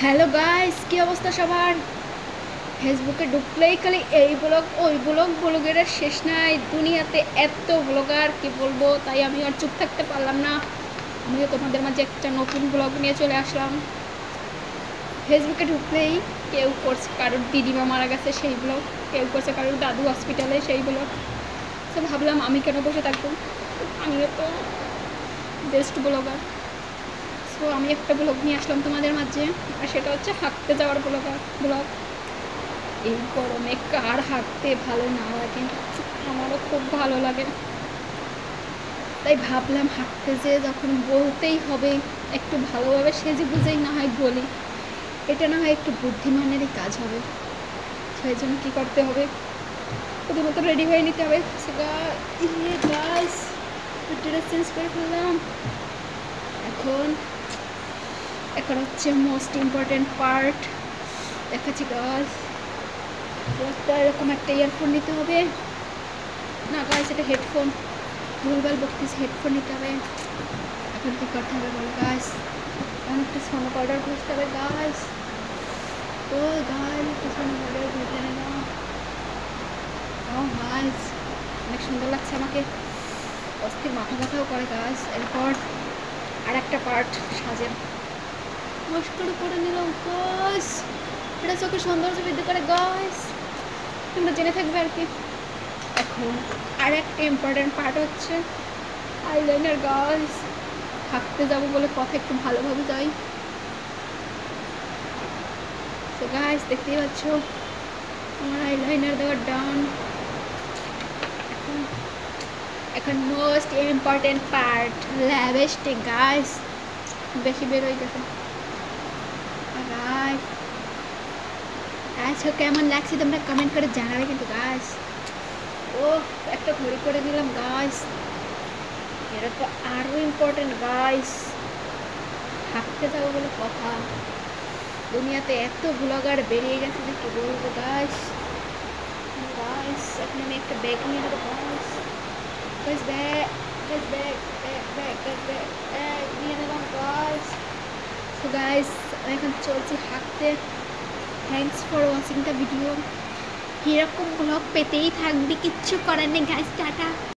Hello guys, কি অবস্থা সবার? ফেসবুকে ঢুকলেই খালি এই ব্লগ ওই ব্লগ, ব্লগের আর শেষ নাই। দুনিয়াতে এত ব্লগার, কি বলবো, তাই আমি আর চুপ থাকতে পারলাম না। আমিও তোমাদের মাঝে একটা নতুন ব্লগ নিয়ে চলে আসলাম। ফেসবুকে ঢুকলেই কেউ করছে কারোর দিদিমা মারা গেছে সেই ব্লগ, কেউ করছে কারোর দাদু হসপিটালে সেই ব্লগ। তো ভাবলাম আমি কেন বসে থাকবো, আমিও তো বেস্ট ব্লগার। তো আমি একটা ব্লগ নিয়ে আসলাম তোমাদের মাঝে, আর সেটা হচ্ছে হাঁটতে যাওয়ার ব্লগ। এই গরমে কার হাঁটতে ভালো না লাগে? আমারও খুব ভালো লাগে। তাই ভাবলাম হাঁটতে যেয়ে যখন বলতেই হবে, একটু ভালোভাবে সেজে বুঝেই না হয় বলি, এটা না হয় একটু বুদ্ধিমানেরই কাজ হবে। সেই জন্য কী করতে হবে, প্রথমত রেডি হয়ে নিতে হবে। গাইস, ড্রেস চেঞ্জ করে ফেললাম। এখন এখন হচ্ছে মোস্ট ইম্পর্টেন্ট পার্ট, দেখাচ্ছি গাইস। এরকম একটা ইয়ারফোন নিতে হবে, না গাইস এটা হেডফোন, ভুলভাল বকতেছি, হেডফোন নিতে হবে। এখন কী করতে হবে বলো গাইস? এখন একটা সোনো পাউডার খুঁজতে হবে গাইস। তো গাইস একটা সোনো পাউডার খুঁজে নিলাম। ও গাইস, অনেক সুন্দর লাগছে আমাকে, অস্থির মাথা ব্যথাও করে গাইস। এরপর আর একটা পার্ট সাজের মস্কর করে নিলাম গাইস। এটা চোখে সৌন্দর্য বৃদ্ধি করে গাইস, তোমরা জেনে থাকবে আর কি। এখন আর একটা ইম্পর্টেন্ট পার্ট হচ্ছে আইলাইনার গাইস। থাকতে যাবো বলে কথা, একটু ভালোভাবে যাই। তো গাইস দেখতেই পাচ্ছ আমার আইলাইনার দেওয়া ডান। এখন most important part lipstick guys, বেশি বের হয়ে গেছে। গাইস আজকে কেমন লাগছে তোমরা কমেন্ট করে জানাবে কিন্তু গাইস। ও একটা ঘড়ি করে দিলাম গাইস, এটা তো আরও ইম্পর্টেন্ট গাইস। হাঁটতে যাবো বলে কথা, দুনিয়াতে এত ব্লগার বেরিয়ে গেছে যে কি বলবো গাইস। গাইস এখন আমি একটা ব্যাগ নিয়ে নেবো গাইস। গাইস ব্যাগ নিয়ে নিলাম গাইস। তো গাইস আমি এখন চলছি হাঁটতে। Thanks for watching the video. এরকম ব্লগ পেতেই থাকবি, কিচ্ছু করার নেই গাইস, টাটা।